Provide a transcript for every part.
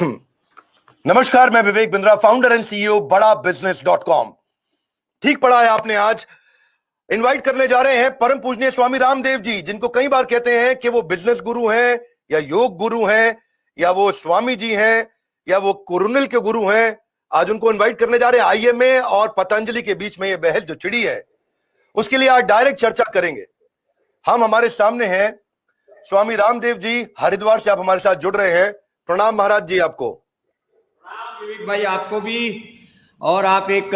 नमस्कार, मैं Vivek Bindra, founder and CEO बड़ा बिजनेस .com। ठीक पढ़ा है आपने। आज इनवाइट करने जा रहे हैं परम पूजनीय स्वामी रामदेव जी, जिनको कई बार कहते हैं कि वो बिजनेस गुरु हैं या योग गुरु हैं या वो स्वामी जी हैं या वो कुरुनिल के गुरु हैं। आज उनको इनवाइट करने जा रहे हैं। आईएमए और पतंजलि के बीच में ये बहस जो छिड़ी है उसके लिए आज डायरेक्ट चर्चा करेंगे। हमारे सामने हैं स्वामी रामदेव जी, हरिद्वार से आप हमारे साथ जुड़ रहे हैं। प्रणाम महाराज जी आपको। विवेक भाई आपको भी। और आप एक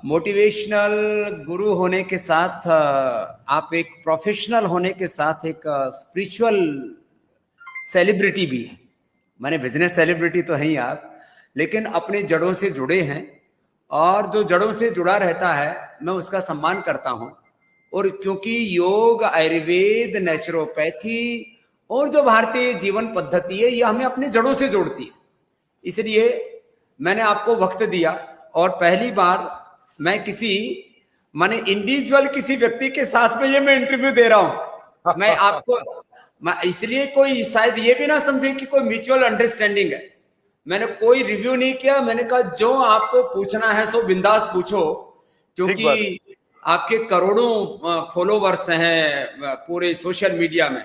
मोटिवेशनल गुरु होने के साथ, आप एक प्रोफेशनल होने के साथ एक स्पिरिचुअल सेलिब्रिटी भी है। माने बिजनेस सेलिब्रिटी तो हैं ही आप, लेकिन अपने जड़ों से जुड़े हैं। और जो जड़ों से जुड़ा रहता है मैं उसका सम्मान करता हूं। और क्योंकि योग, आयुर्वेद, नेचुरोपैथी और जो भारतीय जीवन पद्धति है ये हमें अपनी जड़ों से जोड़ती है, इसलिए मैंने आपको वक्त दिया। और पहली बार मैं किसी माने इंडिविजुअल किसी व्यक्ति के साथ में ये मैं इंटरव्यू दे रहा हूं। मैं आपको इसलिए कोई शायद ये भी ना समझे कि कोई म्यूचुअल अंडरस्टैंडिंग है। मैंने कोई रिव्यू नहीं किया। मैंने कहा जो आपको पूछना है सो बिंदास पूछो, क्योंकि आपके करोड़ों फॉलोवर्स हैं पूरे सोशल मीडिया में।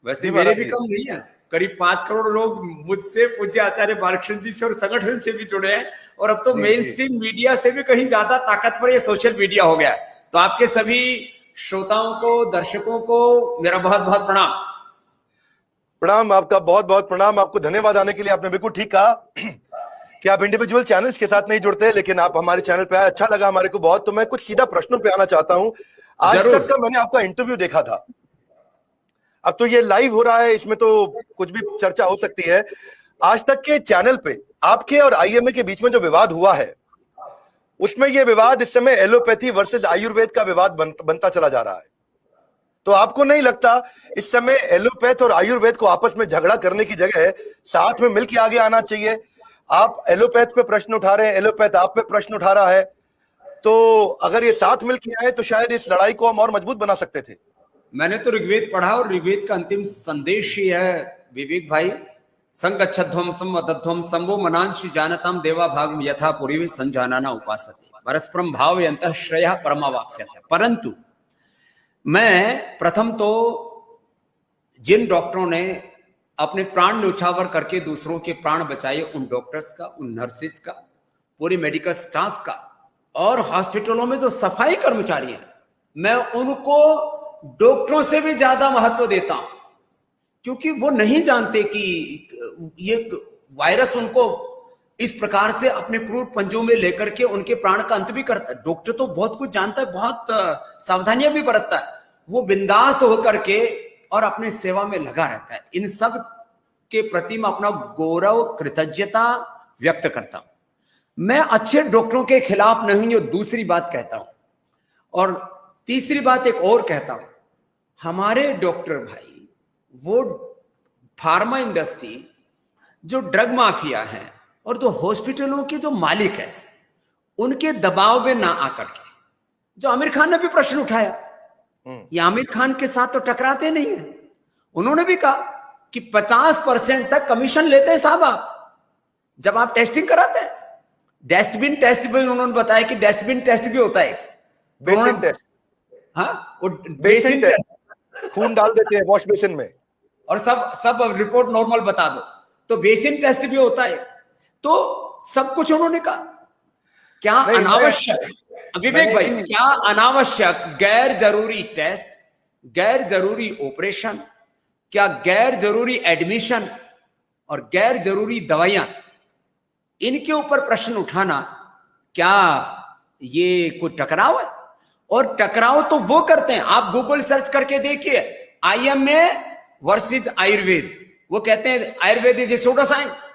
वैसे मेरे भी कम नहीं है, करीब 5 करोड़ लोग मुझसे, पूज्य आचार्य बालकृष्ण जी से और संगठन से भी जुड़े हैं। और अब तो मेन स्ट्रीम मीडिया से भी कहीं ज्यादा ताकतवर ये सोशल मीडिया हो गया है। तो आपके सभी श्रोताओं को, दर्शकों को मेरा बहुत बहुत प्रणाम। प्रणाम, आपका बहुत बहुत प्रणाम। आपको धन्यवाद आने के लिए। आपने बिल्कुल ठीक कहा कि आप इंडिविजुअल चैनल्स के साथ नहीं जुड़ते, लेकिन आप हमारे चैनल पे आए, अच्छा लगा हमारे को बहुत। तो मैं कुछ सीधा प्रश्नों पे आना चाहता हूं। आज तक का मैंने आपका इंटरव्यू देखा था, अब तो ये लाइव हो रहा है, इसमें तो कुछ भी चर्चा हो सकती है। आज तक के चैनल पे आपके और आईएमए के बीच में जो विवाद हुआ है उसमें ये विवाद इस समय एलोपैथी वर्सेस आयुर्वेद का विवाद बनता चला जा रहा है। तो आपको नहीं लगता इस समय एलोपैथ और आयुर्वेद को आपस में झगड़ा करने की जगह साथ में मिलकर आगे आना चाहिए? आप एलोपैथ पे प्रश्न उठा रहे हैं, एलोपैथ आप पे प्रश्न उठा रहा है। तो अगर ये साथ मिलकर आए तो शायद इस लड़ाई को हम और मजबूत बना सकते थे। मैंने तो ऋग्वेद पढ़ा और ऋग्वेद का अंतिम संदेश ही है विवेक भाई, संगच्छध्वम संवदध्वम संभो मनांशि जानताम देवा भाग यथा पूर्वे संजानाना उपासते परस्परम भाव यंतः श्रेयः परमावाप्स्यते। परंतु मैं प्रथम तो जिन डॉक्टरों ने अपने प्राण न्यौछावर करके दूसरों के प्राण बचाए, उन डॉक्टर्स का, उन नर्सिस का, पूरी मेडिकल स्टाफ का, और हॉस्पिटलों में जो सफाई कर्मचारी हैं, मैं उनको डॉक्टरों से भी ज्यादा महत्व देता हूं। क्योंकि वो नहीं जानते कि ये वायरस उनको इस प्रकार से अपने क्रूर पंजों में लेकर के उनके प्राण का अंत भी करता है। डॉक्टर तो बहुत कुछ जानता है, बहुत सावधानियां भी बरतता है। वो बिंदास होकर के और अपने सेवा में लगा रहता है। इन सब के प्रति मैं अपना गौरव, कृतज्ञता व्यक्त करता हूं। मैं अच्छे डॉक्टरों के खिलाफ नहीं, और दूसरी बात कहता हूं, और तीसरी बात एक और कहता हूं। हमारे डॉक्टर भाई, वो फार्मा इंडस्ट्री, जो ड्रग माफिया है और जो हॉस्पिटलों के जो मालिक है, उनके दबाव में ना आकर के, जो आमिर खान ने भी प्रश्न उठाया, ये आमिर खान के साथ तो टकराते नहीं है। उन्होंने भी कहा कि 50% तक कमीशन लेते हैं साहब आप जब आप टेस्टिंग कराते हैं। डस्टबिन टेस्ट भी उन्होंने बताया कि डस्टबिन टेस्ट भी होता है, बेसिन टेस्ट। हाँ, वो बेसिन टेस्ट, खून डाल देते हैं वॉश बेसिन में और सब रिपोर्ट नॉर्मल बता दो, तो बेसिन टेस्ट भी होता है। तो सब कुछ उन्होंने कहा। क्या अनावश्यक, विवेक भाई, क्या अनावश्यक गैर जरूरी टेस्ट, गैर जरूरी ऑपरेशन, क्या गैर जरूरी एडमिशन और गैर जरूरी दवाइयां, इनके ऊपर प्रश्न उठाना, क्या ये कोई टकराव है? और टकराव तो वो करते हैं, आप गूगल सर्च करके देखिए, आईएमए वर्सेस आयुर्वेद। वो कहते हैं Ayurveda is a pseudo science.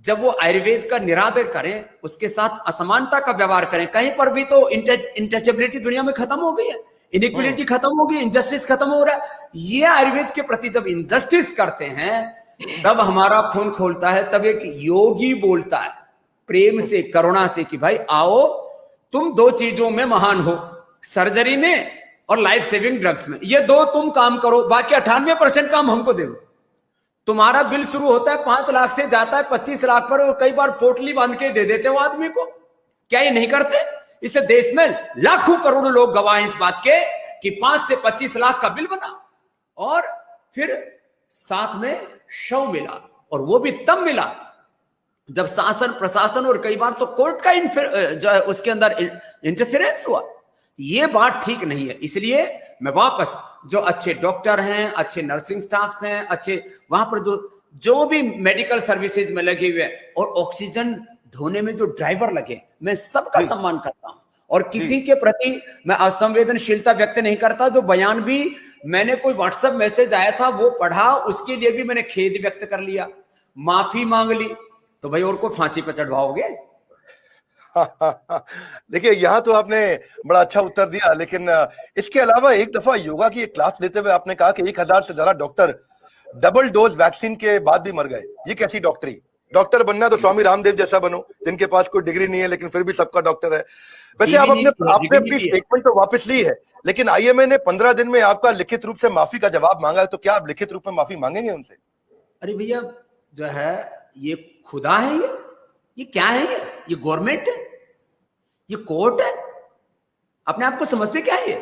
जब वो आयुर्वेद का निरादर करें, उसके साथ असमानता का व्यवहार करें, कहीं पर भी तो इंटचेबिलिटी दुनिया में खत्म हो गई है, इनइक्वालिटी खत्म हो गई, इनजस्टिस खत्म हो रहा है। ये आयुर्वेद के प्रति जब इनजस्टिस करते हैं तब हमारा खून खोलता है। तब एक योगी बोलता है प्रेम से, करुणा से कि भाई आओ, तुम 2 चीजों में महान हो, सर्जरी में और लाइफ सेविंग ड्रग्स में। ये 2 तुम काम करो, बाकी 98% काम हमको दे दो। तुम्हारा बिल शुरू होता है 5 लाख से, जाता है 25 लाख पर, और कई बार पोटली बांध के दे देते हो आदमी को। क्या ये नहीं करते? इस देश में लाखों करोड़ों लोग गवाह हैं इस बात के कि 5 से 25 लाख का बिल बना और फिर साथ में शव मिला, और वो भी तब मिला जब शासन प्रशासन और कई बार तो कोर्ट का जो है उसके अंदर इंटरफेरेंस हुआ। ये बात ठीक नहीं है। इसलिए मैं वापस, जो अच्छे डॉक्टर हैं, अच्छे नर्सिंग स्टाफ्स हैं, अच्छे वहां पर जो भी मेडिकल सर्विसेज में लगे हुए हैं, और ऑक्सीजन ढोने में जो ड्राइवर लगे, मैं सबका सम्मान करता हूं और किसी के प्रति मैं असंवेदनशीलता व्यक्त नहीं करता। जो बयान भी मैंने कोई व्हाट्सएप मैसेज आया था वो पढ़ा, उसके लिए भी मैंने खेद व्यक्त कर लिया, माफी मांग ली, तो भाई और को फांसी पर चढ़वाओगे? देखिए, यहां तो आपने बड़ा अच्छा उत्तर दिया, लेकिन इसके अलावा एक दफा योगा की एक क्लास लेते हुए आपने कहा कि 1000 से ज्यादा डॉक्टर डबल डोज वैक्सीन के बाद भी मर गए। ये कैसी डॉक्टरी? डॉक्टर बनना तो स्वामी रामदेव जैसा बनो, जिनके पास कोई डिग्री नहीं है लेकिन फिर भी सबका डॉक्टर है। वैसे आपने अपनी स्टेटमेंट तो वापस ली है, लेकिन आईएमए ने 15 दिन में आपका लिखित रूप से माफी का जवाब मांगा है, तो क्या आप लिखित रूप में माफी मांगेंगे उनसे? अरे भैया, जो है ये खुदा है, ये क्या है? ये गवर्नमेंट है, ये कोर्ट है? अपने आप को समझते क्या है?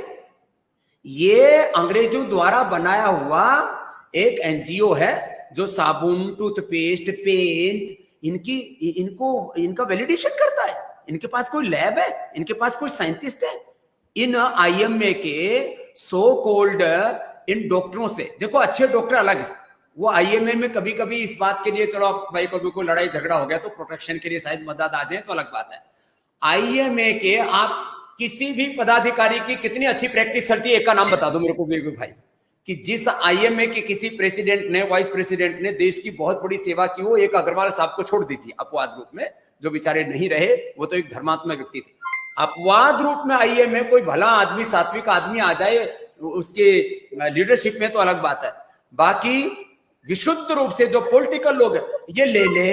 ये अंग्रेजों द्वारा बनाया हुआ एक एनजीओ है जो साबुन, टूथपेस्ट, पेंट इनका वैलिडेशन करता है। इनके पास कोई लैब है? इनके पास कोई साइंटिस्ट है? इन आईएमए के सो कॉल्ड इन डॉक्टरों से, देखो अच्छे डॉक्टर अलग है, वो आईएमए में कभी कभी इस बात के लिए, चलो भाई कभी कोई लड़ाई झगड़ा हो गया तो प्रोटेक्शन के लिए शायद मदद आ जाए तो अलग बात है। आईएमए के आप किसी भी पदाधिकारी की कितनी अच्छी प्रैक्टिस चलती है, एक का नाम बता दो मेरे को विवेक भाई, कि जिस आईएमए के किसी प्रेसिडेंट ने, वाइस प्रेसिडेंट ने देश की बहुत बड़ी सेवा की हो। एक अग्रवाल साहब को छोड़ दीजिए अपवाद रूप में, जो बेचारे नहीं रहे, वो तो एक धर्मात्मा व्यक्ति थे। अपवाद रूप में आईएमए कोई भला आदमी, सात्विक आदमी आ जाए उसके लीडरशिप में तो अलग बात है। बाकी विशुद्ध रूप से जो पॉलिटिकल लोग हैं, ये ले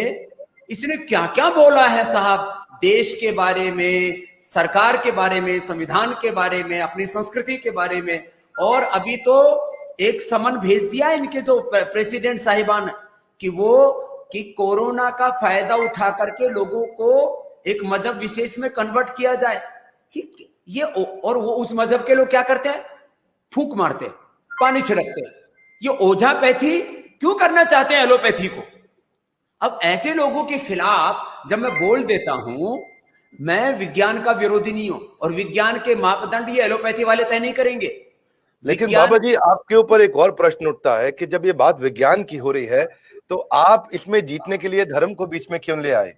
इसने क्या क्या बोला है साहब, देश के बारे में, सरकार के बारे में, संविधान के बारे में, अपनी संस्कृति के बारे में। और अभी तो एक समन भेज दिया इनके जो प्रेसिडेंट साहिबान कि कोरोना का फायदा उठा करके लोगों को एक मजहब विशेष में कन्वर्ट किया जाए। ये और वो उस मजहब के लोग क्या करते हैं? फूंक मारते हैं, पानी छिड़कते हैं। ये ओझापैथी क्यों करना चाहते हैं एलोपैथी को? अब ऐसे लोगों के खिलाफ जब मैं बोल देता हूं, मैं विज्ञान का विरोधी नहीं हूं, और विज्ञान के मापदंड ये एलोपैथी वाले तय नहीं करेंगे। लेकिन बाबा जी, आपके ऊपर एक और प्रश्न उठता है कि जब ये बात विज्ञान की हो रही है तो आप इसमें जीतने के लिए धर्म को बीच में क्यों ले आए?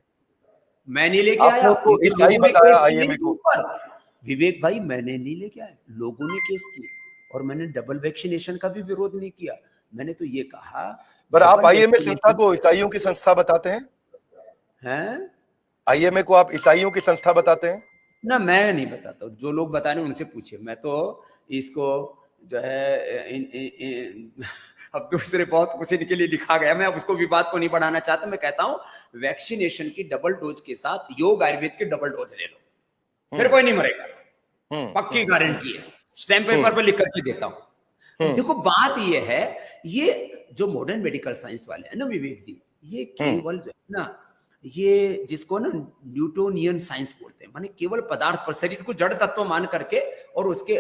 मैं नहीं लेके आया, ईसाई बताया आईएमए को। विवेक भाई, मैंने नहीं लेके आया, लोगों ने केस किया। और मैंने डबल वैक्सीनेशन का भी विरोध नहीं किया। मैंने तो ये कहा, पर आप आईएमए संस्था को ईसाइयों की संस्था बताते हैं? आईएमए को आप ईसाइयों की संस्था बताते हैं? ना, मैं नहीं बताता, जो लोग बता रहे हैं उनसे पूछिए। मैं तो इसको जो है अब दूसरे बहुत कुछ इनके लिए लिखा गया, मैं अब उसको विवाद को नहीं बढ़ाना चाहता। मैं कहता हूं वैक्सीनेशन की डबल डोज के साथ योग आयुर्वेद की डबल डोज ले लो, फिर कोई नहीं मरेगा, पक्की गारंटी है, स्टैम्प पेपर पर लिख करके देता हूं। देखो बात ये है, ये जो मॉडर्न मेडिकल साइंस वाले हैं ना विवेक जी, ये केवल ना, ये जिसको ना न्यूटोनियन साइंस बोलते हैं, माने केवल पदार्थ पर, शरीर को जड़ तत्व मान करके और उसके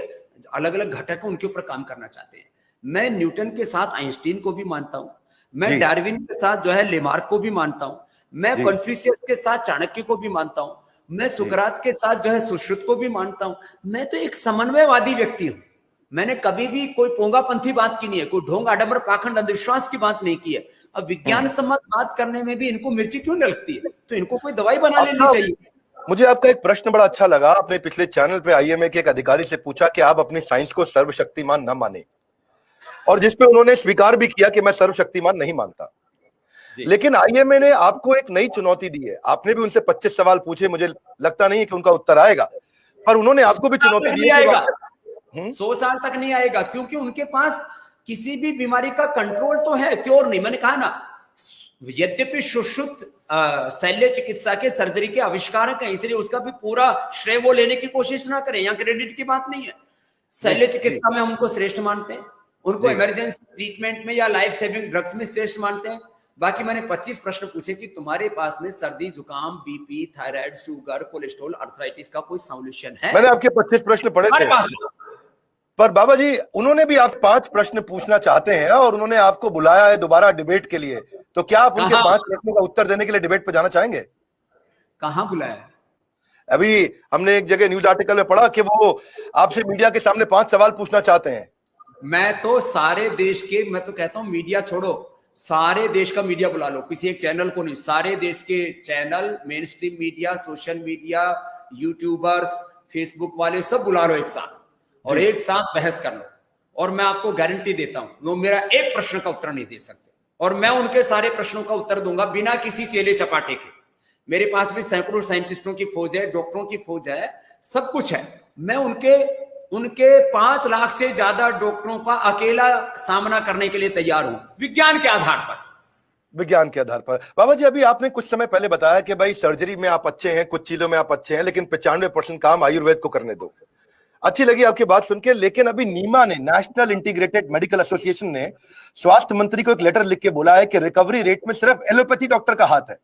अलग अलग घटक उनके ऊपर काम करना चाहते हैं। मैं न्यूटन के साथ आइंस्टीन को भी मानता हूं, मैं डार्विन के साथ जो है लेमार्क को भी मानता हूं, मैं कन्फ्यूशियस के साथ चाणक्य को भी मानता हूं, मैं सुकरात के साथ जो है सुश्रुत को भी मानता हूं। मैं तो एक समन्वयवादी व्यक्ति हूं। मैंने कभी भी कोई पोंगापंथी बात की नहीं है, कोई ढोंग, आडंबर, पाखंड, अंधविश्वास की बात नहीं की है। अब विज्ञान सम्मत बात करने में भी इनको मिर्ची क्यों लगती है? तो इनको कोई दवाई बना लेनी चाहिए। मुझे आपका एक प्रश्न बड़ा अच्छा लगा। आपने पिछले चैनल पे आईएमए के एक अधिकारी से पूछा कि आप अपनी साइंस को सर्वशक्तिमान न माने, और जिसपे उन्होंने स्वीकार भी किया कि मैं सर्वशक्तिमान नहीं मानता। लेकिन आईएमए ने आपको एक नई चुनौती दी है। आपने भी उनसे 25 सवाल पूछे, मुझे लगता नहीं है कि उनका उत्तर आएगा, पर उन्होंने आपको भी चुनौती दी है। 100 साल तक नहीं आएगा, क्योंकि उनके पास किसी भी बीमारी का कंट्रोल तो है, क्योर नहीं। मैंने कहा ना, यद्यपि सुश्रुत शल्य चिकित्सा के सर्जरी के आविष्कारक हैं, इसलिए उसका भी पूरा श्रेय वो लेने की कोशिश ना करें, यहाँ क्रेडिट की बात नहीं है। शल्य चिकित्सा में हमको श्रेष्ठ मानते हैं, उनको जी। इमरजेंसी ट्रीटमेंट में या लाइफ सेविंग ड्रग्स में श्रेष्ठ मानते हैं। बाकी मैंने 25 प्रश्न पूछे कि तुम्हारे पास में सर्दी, जुकाम, BP, thyroid, sugar, cholesterol, arthritis का कोई सॉल्यूशन है? मैंने आपके 25 प्रश्न पढ़े हमारे थे, पास पर बाबा जी उन्होंने भी आप 5 प्रश्न पूछना चाहते हैं और उन्होंने आपको बुलाया है दोबारा डिबेट के लिए, तो क्या आप उनके कहाँ 5 प्रश्नों का उत्तर देने के लिए डिबेट पे जाना चाहेंगे? कहाँ बुलाया? अभी हमने एक जगह न्यूज आर्टिकल में पढ़ा कि वो आपसे मीडिया के सामने 5 सवाल पूछना चाहते हैं। मैं तो सारे देश के, मैं तो कहता हूं मीडिया छोड़ो, सारे देश का मीडिया बुला लो, किसी एक चैनल को नहीं, सारे देश के channel, main stream media, social media, YouTubers, Facebook वाले सब बुला लो एक साथ और एक साथ बहस कर लो। और मैं आपको गारंटी देता हूं वो मेरा एक प्रश्न का उत्तर नहीं दे सकते और मैं उनके सारे प्रश्नों का उत्तर दूंगा बिना किसी चेले चपाटे के। मेरे पास भी सैकड़ों साइंटिस्टों की फौज है, डॉक्टरों की फौज है, सब कुछ है। मैं उनके 5 लाख से ज्यादा डॉक्टरों का अकेला सामना करने के लिए तैयार हूं, विज्ञान के आधार पर। विज्ञान के आधार पर। बाबा जी अभी आपने कुछ समय पहले बताया कि भाई सर्जरी में आप अच्छे हैं, कुछ चीजों में आप अच्छे हैं, लेकिन 95% काम आयुर्वेद को करने दो। अच्छी लगी आपकी बात सुन के, लेकिन अभी नीमा ने, नेशनल इंटीग्रेटेड मेडिकल एसोसिएशन ने स्वास्थ्य मंत्री को एक लेटर लिख के बोला है कि रिकवरी रेट में सिर्फ एलोपैथी डॉक्टर का हाथ है।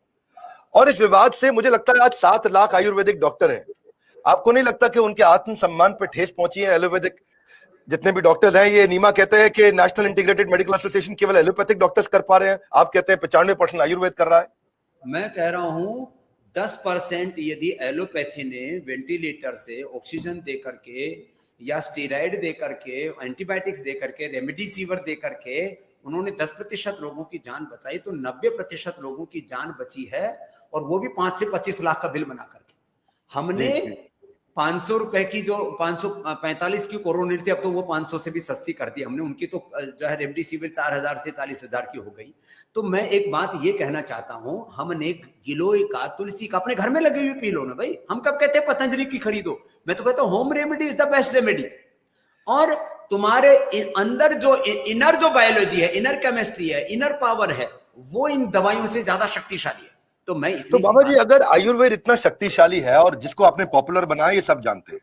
और इस विवाद से मुझे लगता है आज 7 लाख आयुर्वेदिक डॉक्टर हैं। आपको नहीं लगता कि उनके आत्मसम्मान पर ठेस पहुंची है? एलोपैथिक जितने भी डॉक्टर्स हैं, ये नीमा कहते हैं कि नेशनल इंटीग्रेटेड मेडिकल एसोसिएशन केवल एलोपैथिक डॉक्टर्स कर पा रहे हैं, आप कहते हैं 95% आयुर्वेद कर रहा है। मैं कह रहा हूं 10% यदि एलोपैथी ने वेंटिलेटर से ऑक्सीजन दे करके या स्टेरॉइड दे करके, एंटीबायोटिक्स दे करके, रेमडेसिविर दे करके उन्होंने 10% लोगों की जान बचाई, तो 90% लोगों की जान बची है, और वो भी 5 से 25 लाख का बिल बना करके। हमने 500 रुपए की जो 545 की कोरोनिल थी, अब तो वो 500 से भी सस्ती कर दी हमने। उनकी तो जो है रेमडेसिविर 4000 से 40,000 की हो गई। तो मैं एक बात ये कहना चाहता हूं, हमने गिलोय का, तुलसी का अपने घर में लगे हुए पी लो ना भाई। हम कब कहते हैं पतंजलि की खरीदो? मैं तो कहता हूं home remedy is the best remedy. और तुम्हारे अंदर जो इनर जो बायोलॉजी है, इनर केमिस्ट्री है, इनर पावर है, वो इन दवाइयों से ज्यादा शक्तिशाली है। तो मैं तो बाबा जी अगर आयुर्वेद इतना शक्तिशाली है और जिसको आपने पॉपुलर बनाया, ये सब जानते हैं,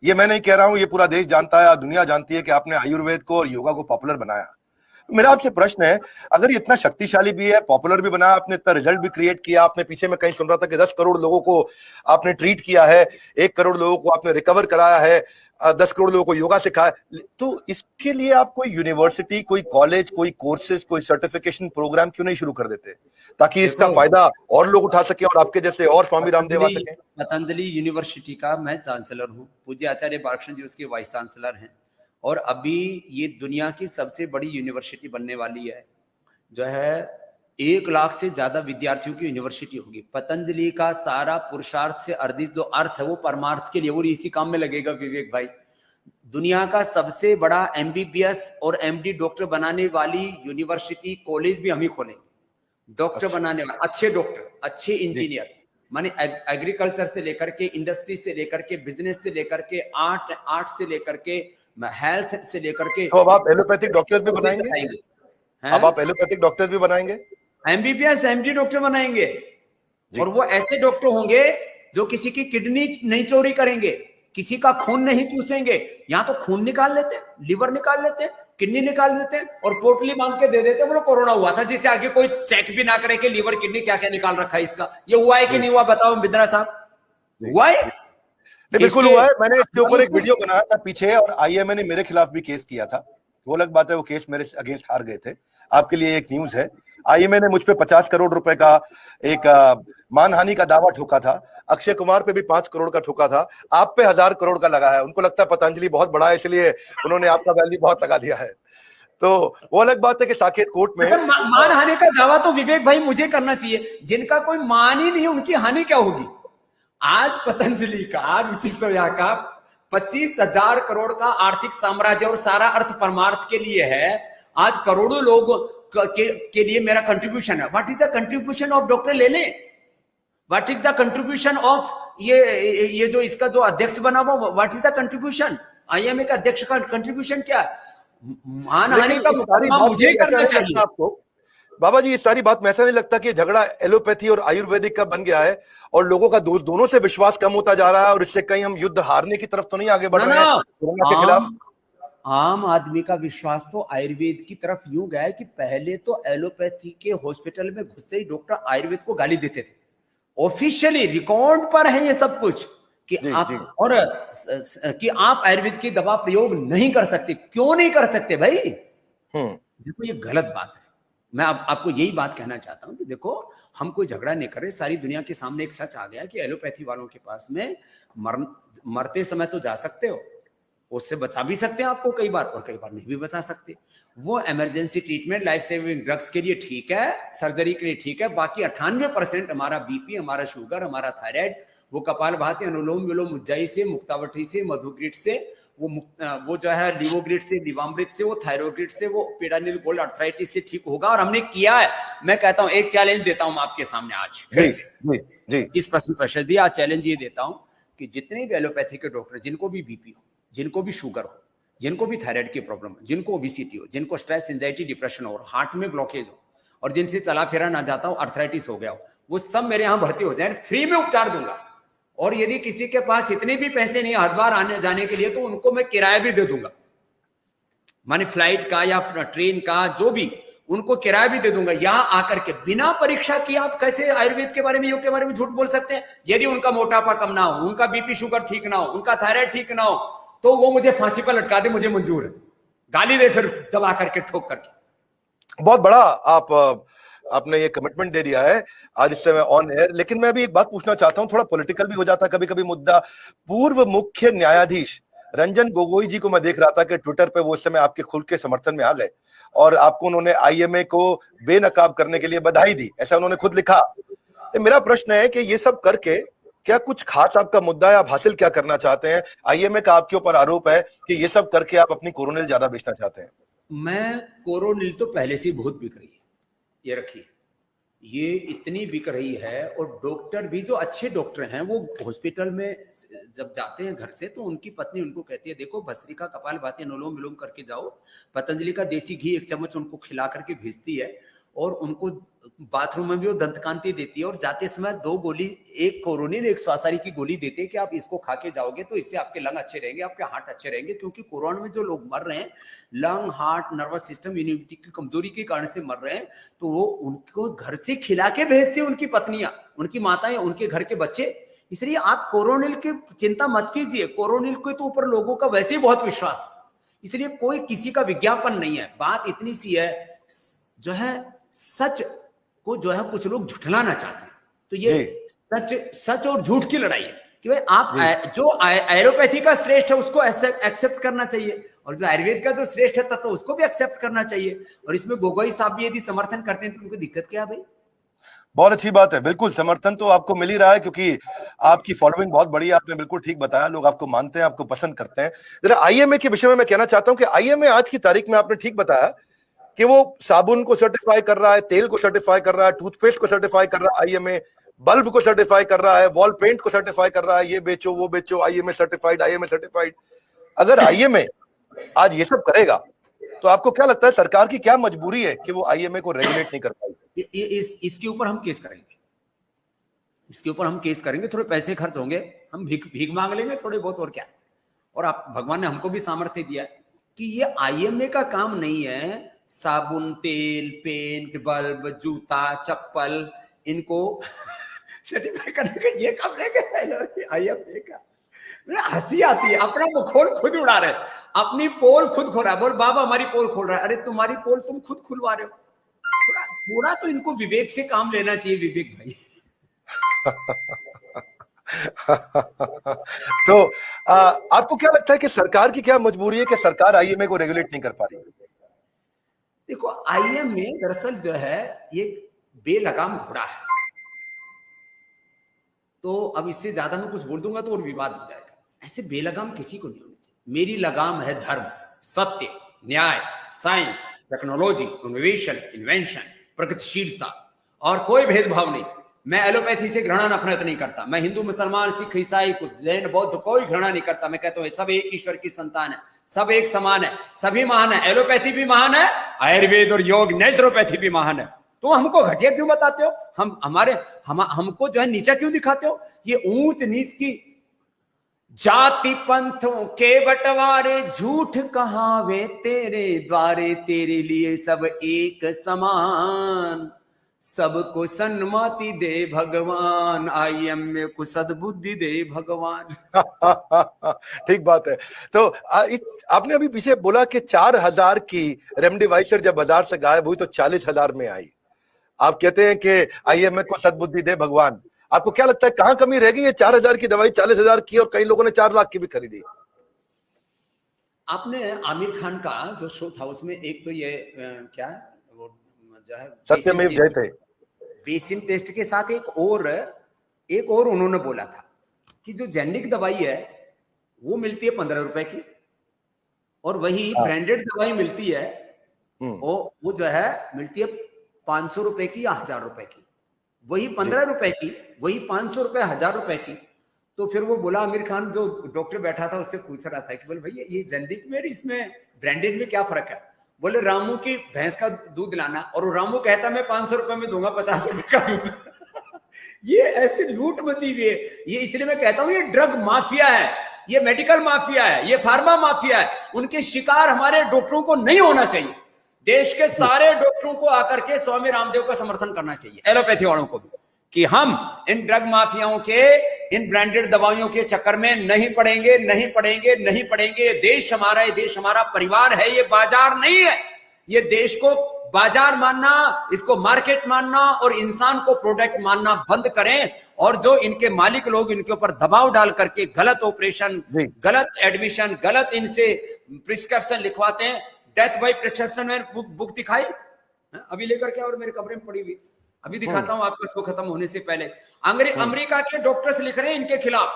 ये मैं नहीं कह रहा हूं, ये पूरा देश जानता है, दुनिया जानती है कि आपने आयुर्वेद को और योगा को पॉपुलर बनाया। मेरा आपसे प्रश्न है, अगर ये इतना शक्तिशाली भी है, पॉपुलर भी बनाया आपने, इतना रिजल्ट भी क्रिएट किया आपने, पीछे मैं कहीं सुन रहा था कि 10 करोड़ लोगों को आपने ट्रीट किया है, 1 करोड़ लोगों को आपने रिकवर कराया है, 10 करोड़ लोगों को योगा सिखाया, तो इसके लिए आप कोई यूनिवर्सिटी, कोई कॉलेज, कोई कोर्सेज, कोई सर्टिफिकेशन प्रोग्राम क्यों नहीं शुरू कर देते, ताकि इसका फायदा और लोग उठा सके और आपके जैसे और स्वामी रामदेव आ सके? पतंजलि यूनिवर्सिटी का मैं चांसलर हूँ, पूज्य आचार्य बालकृष्ण जी उसके वाइस चांसलर हैं, और अभी ये दुनिया की सबसे बड़ी यूनिवर्सिटी बनने वाली है, जो है 1 लाख से ज्यादा विद्यार्थियों की यूनिवर्सिटी होगी। पतंजलि का सारा पुरुषार्थ से अर्जित जो अर्थ है वो परमार्थ के लिए, वो इसी काम में लगेगा विवेक भाई। दुनिया का सबसे बड़ा MBBS और MD डॉक्टर बनाने वाली यूनिवर्सिटी, कॉलेज भी हम ही खोलेंगे। डॉक्टर बनाने वाले अच्छे डॉक्टर, अच्छे इंजीनियर, माने एग्रीकल्चर से लेकर के, इंडस्ट्री से लेकर के, बिजनेस से लेकर के, आर्ट से लेकर के, हेल्थ से लेकर के। तो अब आप एलोपैथिक डॉक्टर्स भी बनाएंगे? अब आप एलोपैथिक डॉक्टर्स भी बनाएंगे? MBBS MD डॉक्टर बनाएंगे, और वो ऐसे डॉक्टर होंगे जो किसी की किडनी नहीं चोरी करेंगे, किसी का खून नहीं चूसेंगे। यहाँ तो खून निकाल लेते, लिवर निकाल लेते, किडनी निकाल देते और पोटली बांध के दे देते, बोलो कोरोना हुआ था, जिससे आगे कोई चेक भी ना करे कि लिवर किडनी क्या क्या निकाल रखा है इसका। ये हुआ है कि नहीं हुआ, बताओ बिंद्रा साहब, हुआ है? बिल्कुल हुआ है। मैंने इसके ऊपर एक वीडियो बनाया था पीछे, और IMA ने मेरे खिलाफ भी केस किया था। वो अलग बात है, वो केस मेरे अगेंस्ट हार गए थे। आपके लिए एक न्यूज है, IMA ने मुझ पे 50 करोड़ रुपए का एक मानहानि का दावा ठोका था। अक्षय कुमार पे भी 5 करोड़ का ठोका था। आप पे 1000 करोड़ का लगा है। उनको लगता है पतंजलि बहुत बड़ा है, इसलिए उन्होंने आपका वैल्यू बहुत लगा दिया है। तो वो अलग बात है कि साकेत कोर्ट में मानहानि का दावा तो विवेक भाई मुझे करना चाहिए, जिनका कोई मान ही नहीं, उनकी हानि क्या होगी? आज पतंजलि का, रुचि सोया का 25,000 करोड़ का आर्थिक साम्राज्य, और सारा अर्थ परमार्थ के लिए है। आज करोड़ों लोग के लिए मेरा कंट्रीब्यूशन है। What is the contribution of doctor लेने? What is the contribution of ये जो इसका जो अध्यक्ष बना हुआ, what is the contribution? IMA का अध्यक्ष का कंट्रीब्यूशन क्या है? मानहानि का मुकदमा मुझे करना चाहिए आपको। बाबा जी ये सारी बात में ऐसा नहीं लगता कि झगड़ा एलोपैथी और आयुर्वेदिक का बन गया है और लोगों का दोनों से विश्वास कम होता जा रहा है, और इससे कहीं हम युद्ध हारने की तरफ तो नहीं आगे बढ़ रहे हैं कोरोना के खिलाफ? आम आदमी का विश्वास तो आयुर्वेद की तरफ यूं गया है कि पहले तो एलोपैथी के हॉस्पिटल में घुसते ही डॉक्टर आयुर्वेद को गाली देते थे। ऑफिशियली रिकॉर्ड पर है ये सब कुछ कि जी, आप जी। और कि आप आयुर्वेद की दवा प्रयोग नहीं कर सकते। क्यों नहीं कर सकते भाई? देखो ये गलत बात है। मैं आपको यही बात कहना चाहता हूं कि देखो हम कोई झगड़ा नहीं कर रहे। सारी दुनिया के सामने एक सच आ गया कि एलोपैथी वालों के पास में मरते समय तो जा सकते हो, उससे बचा भी सकते हैं आपको कई बार, और कई बार नहीं भी बचा सकते। वो emergency treatment life saving drugs के लिए ठीक है, सर्जरी के लिए ठीक है। बाकी 98% हमारा बीपी, हमारा शुगर, हमारा थायराइड, वो कपालभाति, अनुलोम विलोम, उज्जाई से, मुक्तावटी से, मधुग्रीट से, वो जो है लिवोग्रिड से, लिवामृत से, वो थायरोग्रिड से, वो पेडानिल गोल्ड अर्थराइटिस से ठीक होगा। और हमने किया है। मैं कहता हूं एक चैलेंज देता हूं आपके सामने आज फिर से, जी। जिस प्रश्न पर दिया चैलेंज ये देता हूं कि जितने भी एलोपैथी के डॉक्टर, जिनको भी बीपी हो, जिनको भी शुगर हो, जिनको भी थायराइड की प्रॉब्लम हो, जिनको ओबेसिटी हो, जिनको स्ट्रेस, एंजाइटी, डिप्रेशन हो, हार्ट में ब्लॉकेज हो, और जिनसे चला फिरा ना जाता हो, अर्थराइटिस हो गया हो, वो सब मेरे यहां भर्ती हो जाए। फ्री में उपचार दूंगा। और यदि किसी के पास इतने भी पैसे नहीं हरिद्वार आने जाने के लिए, तो उनको मैं किराया भी दे दूंगा, माने फ्लाइट का या ट्रेन का, जो भी, उनको किराया भी दे दूंगा। यहां आकर के बिना परीक्षा किए आप कैसे आयुर्वेद के बारे में, योग के बारे में झूठ बोल सकते हैं? यदि उनका मोटापा कम ना हो, उनका बीपी शुगर ठीक ना हो, उनका थायराइड ठीक ना हो, तो वो मुझे फांसी पर लटका दे, मुझे मंजूर है। गाली दे फिर दबा करके, ठोक करके। बहुत बड़ा आपने ये कमिटमेंट दे दिया है आज इस समय ऑन एयर। लेकिन मैं अभी एक बात पूछना चाहता हूं, थोड़ा पॉलिटिकल भी हो जाता है कभी कभी मुद्दा। पूर्व मुख्य न्यायाधीश रंजन गोगोई जी को मैं देख रहा था कि ट्विटर पे वो उस समय आपके खुल के समर्थन में आ गए और आपको उन्होंने आईएमए को बेनकाब करने के लिए बधाई दी, ऐसा उन्होंने खुद लिखा। तो मेरा प्रश्न है कि ये सब करके क्या कुछ खास आपका मुद्दा है? आप हासिल क्या करना चाहते हैं? आईएमए का आपके ऊपर आरोप है कि ये सब करके आप अपनी कोरोनिल ज्यादा बेचना चाहते हैं। मैं कोरोनिल तो पहले से बहुत बिक रही है, ये रखिए, ये इतनी बिक रही है। और डॉक्टर भी, जो अच्छे डॉक्टर हैं, वो हॉस्पिटल में जब जाते हैं घर से, तो उनकी पत्नी उनको कहती है, देखो भस्त्रिका, कपालभाति, अनुलोम विलोम करके जाओ। पतंजलि का देसी घी 1 चम्मच उनको खिला करके भेजती है, और उनको बाथरूम में भी वो दंतकांति देती है। और जाते समय 2 गोली, एक कोरोनिल, एक स्वासारी की गोली देते हैं कि आप इसको खा के जाओगे तो इससे आपके लंग अच्छे रहेंगे, आपके हार्ट अच्छे रहेंगे। क्योंकि कोरोना में जो लोग मर रहे हैं, lung, heart, nervous system, immunity की कमजोरी के कारण से मर रहे हैं, तो वो उनको घर से खिला के भेजते हैं, उनकी पत्नियां, उनकी माताएं, उनके घर के बच्चे। इसलिए आप कोरोनिल की चिंता मत कीजिए। कोरोनिल के तो ऊपर लोगों का वैसे ही बहुत विश्वास है, इसलिए कोई किसी का विज्ञापन नहीं है। बात इतनी सी है, जो है सच को जो है कुछ लोग झुठलाना चाहते हैं। तो ये सच और झूठ की लड़ाई है कि भाई आप जो एलोपैथी का श्रेष्ठ है उसको एक्सेप्ट करना चाहिए, और जो आयुर्वेद का जो श्रेष्ठ है तो उसको भी एक्सेप्ट करना चाहिए। और इसमें गोगोई साहब भी यदि समर्थन करते हैं तो उनको दिक्कत क्या है भाई? बहुत अच्छी बात है। बिल्कुल समर्थन तो आपको मिल ही रहा है क्योंकि आपकी फॉलोइंग बहुत बड़ी है। आपने बिल्कुल ठीक बताया, लोग आपको मानते हैं, आपको पसंद करते हैं। जरा आईएमए के विषय में मैं कहना चाहता हूं कि आईएमए आज की तारीख में, आपने ठीक बताया कि वो साबुन को सर्टिफाई कर रहा है, तेल को सर्टिफाई कर रहा है, टूथपेस्ट को सर्टिफाई कर रहा है आईएमए, बल्ब को सर्टिफाई कर रहा है, वॉल पेंट को सर्टिफाई कर रहा है, ये बेचो वो बेचो, आईएमए सर्टिफाइड, आईएमए सर्टिफाइड। अगर आईएमए आज ये सब करेगा तो आपको क्या लगता है सरकार की क्या मजबूरी है कि वो आईएमए को रेगुलेट नहीं कर पाएगी? इसके ऊपर हम केस करेंगे, इसके ऊपर हम केस करेंगे। थोड़े पैसे खर्च होंगे, हम भीख मांग लेंगे थोड़े बहुत, और क्या। और आप, भगवान ने हमको भी सामर्थ्य दिया है कि ये आईएमए का काम नहीं है साबुन, तेल, पेंट, बल्ब, जूता, चप्पल, इनको सर्टिफाई करने का। ये काम रहेगा आईएमए का। हंसी आती है, अपना मुखोल खुद उड़ा रहे, अपनी पोल खुद खोल रहा है। बोल बाबा हमारी पोल खोल रहा है, अरे तुम्हारी पोल तुम खुद खुलवा रहे हो। थोड़ा तो इनको विवेक से काम लेना चाहिए, विवेक भाई। तो आपको क्या लगता है कि सरकार की क्या मजबूरी है कि सरकार आईएमए को रेगुलेट नहीं कर पा रही? देखो आईएमए दरअसल जो है ये बेलगाम घोड़ा है। तो अब इससे ज्यादा मैं कुछ बोल दूंगा तो और विवाद हो जाएगा। ऐसे बेलगाम किसी को नहीं होनी चाहिए। मेरी लगाम है धर्म, सत्य, न्याय, साइंस, टेक्नोलॉजी, इनोवेशन, इन्वेंशन, प्रगतिशीलता, और कोई भेदभाव नहीं। मैं एलोपैथी से घृणा नफरत नहीं करता। मैं हिंदू, मुसलमान, सिख, ईसाई, जैन, बौद्ध कोई घृणा नहीं करता। मैं कहता हूं सब एक ईश्वर की संतान है, सब एक समान है, सभी महान है। एलोपैथी भी महान है, आयुर्वेद और योग, नेचुरोपैथी भी महान है। तो हमको घटिया क्यों बताते हो? हमको जो है नीचा क्यों दिखाते हो? ये ऊंच नीच की जाति पंथों के बंटवारे झूठ कहावे तेरे द्वारे, तेरे लिए सब एक समान, सबको सन्मति दे भगवान, IM में को सद्बुद्धि दे भगवान। ठीक बात है। तो आपने अभी पीछे बोला कि 4,000 की रेमडेसिविर जब बाजार से गायब हुई तो 40,000 में आई। आप कहते हैं कि IMA को सद्बुद्धि दे भगवान। आपको क्या लगता है कहां कमी रह गई है? 4,000 की दवाई 40,000 की, और कई लोगों ने 4 लाख की भी खरीदी। आपने आमिर खान का जो शो था उसमें एक तो ये क्या वो जो है सत्यमेव जयते, बेसिन टेस्ट के साथ एक और उन्होंने बोला था कि जो जेनेरिक दवाई है वो मिलती है 15 रुपए की, और वही ब्रांडेड दवाई मिलती है वो जो है मिलती है 500 रुपए की या 1000 रुपए की। वही 15 रुपए की, वही 500 रुपए, 1000 रुपए की। तो फिर वो बोला, आमिर खान जो डॉक्टर बैठा था उससे पूछ रहा था कि बोले भैया ये जेनेरिक में इसमें ब्रांडेड में क्या फर्क है? बोले रामू की भैंस का दूध लाना, और वो रामू कहता मैं 500 रुपए में दूंगा 50 रुपए का दूध। ये ऐसी लूट मची हुई है। ये इसलिए मैं कहता हूं ये ड्रग माफिया है, ये मेडिकल माफिया है, ये फार्मा माफिया है। उनके शिकार हमारे डॉक्टरों को नहीं होना चाहिए। देश के सारे डॉक्टरों को आकर के स्वामी रामदेव का समर्थन करना चाहिए, एलोपैथी वालों को भी, कि हम इन ड्रग माफियाओं के, इन ब्रांडेड दवाइयों के चक्कर में नहीं पड़ेंगे, नहीं पड़ेंगे, नहीं पड़ेंगे। ये देश हमारा, ये देश हमारा परिवार है, ये बाजार नहीं है। ये देश को बाजार मानना, इसको मार्केट मानना और इंसान को प्रोडक्ट मानना बंद करें। और जो इनके मालिक लोग इनके ऊपर दबाव डाल करके गलत ऑपरेशन, गलत एडमिशन, गलत इनसे प्रिस्क्रिप्शन लिखवाते हैं। डेथ बाय प्रिस्क्रिप्शन में बुक दिखाई अभी लेकर के, और मेरे कमरे में पड़ी हुई, अभी दिखाता हूं आपका शो खत्म होने से पहले। अमेरिका के डॉक्टर्स लिख रहे हैं इनके खिलाफ,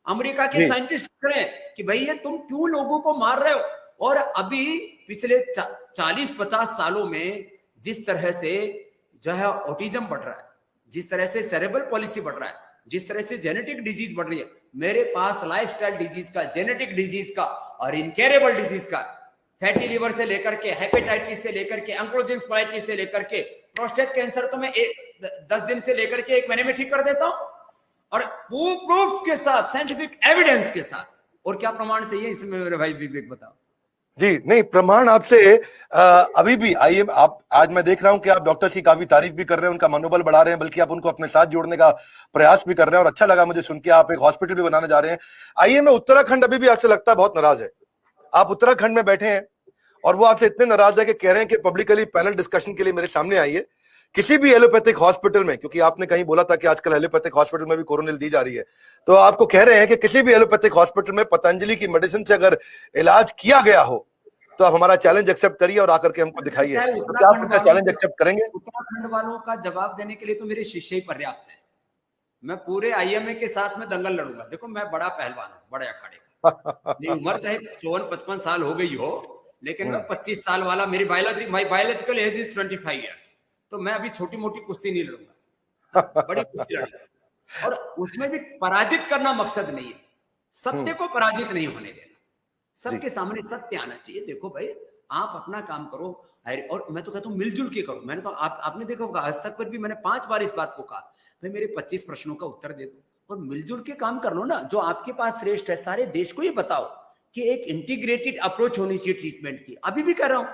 अमेरिका के साइंटिस्ट लिख रहे हैं कि भाई ये तुम क्यों लोगों को मार रहे हो। और अभी पिछले 40-50 सालों में जिस तरह से जो है ऑटिज्म बढ़ रहा है, जिस तरह से सेरेब्रल पॉलिसी बढ़ रहा है, जिस तरह से जेनेटिक डिजीज बढ़ रही है, मेरे पास लाइफस्टाइल डिजीज का, जेनेटिक डिजीज का और इनक्योरेबल डिजीज का, फैटी लिवर से लेकर के हेपेटाइटिस से लेकर के एंक्लोजिंग स्पाइटिस से लेकर के प्रोस्टेट कैंसर तो मैं 10 दिन से लेकर के 1 महीने में ठीक कर देता हूं, और प्रूफ के साथ, साइंटिफिक एविडेंस के साथ। और क्या प्रमाण चाहिए इसमें मेरे भाई विवेक बताओ। जी नहीं, प्रमाण आपसे अभी भी आइए। आप आज मैं देख रहा हूं कि आप डॉक्टर की काफी तारीफ भी कर रहे हैं, उनका मनोबल बढ़ा रहे हैं, बल्कि आप उनको अपने साथ जोड़ने का प्रयास भी कर रहे हैं, और अच्छा लगा मुझे सुन के। आप एक हॉस्पिटल भी बनाने जा रहे हैं। आइए, मैं उत्तराखंड अभी भी आपसे लगता है बहुत नाराज है। आप उत्तराखंड में बैठे हैं और वो आपसे इतने नाराज है कि कह रहे हैं कि पब्लिकली पैनल डिस्कशन के लिए मेरे सामने आइए किसी भी एलोपैथिक हॉस्पिटल में, क्योंकि आपने कहीं बोला था कि आजकल एलोपैथिक हॉस्पिटल में भी कोरोनिल दी जा रही है, तो आपको कह रहे हैं कि किसी भी एलोपैथिक हॉस्पिटल में पतंजलि की मेडिसिन से अगर इलाज किया गया हो तो आप हमारा चैलेंज एक्सेप्ट करिए और आकर के हमको दिखाइए। तो क्या आप उनका चैलेंज एक्सेप्ट करेंगे? उत्तराखंड वालों का जवाब देने के लिए तो मेरे शिष्य ही पर्याप्त है। मैं पूरे IMA के साथ में दंगल लड़ूंगा। देखो मैं बड़ा पहलवान हूँ, बड़े अखाड़े का। उम्र चाहे 54-55 साल हो गई हो, लेकिन मैं 25 साल वाला, मेरी बायोलॉजिकल एज इज 25 ईयर्स। तो मैं अभी छोटी मोटी कुश्ती नहीं लड़ूंगा, बड़ी कुश्ती लड़ूंगा। और उसमें भी पराजित करना मकसद नहीं है, सत्य को पराजित नहीं होने देना, सबके सामने सत्य आना चाहिए। देखो भाई, आप अपना काम करो, और मैं तो कहता हूँ मिलजुल के करो। मैंने तो आपने देखा होगा आज तक पर भी मैंने 5 बार इस बात को कहा, भाई मेरे 25 प्रश्नों का उत्तर दे दो और मिलजुल के काम कर लो ना। जो आपके पास श्रेष्ठ है, सारे देश को ये बताओ कि एक इंटीग्रेटेड अप्रोच होनी चाहिए ट्रीटमेंट की। अभी भी कर रहा हूं,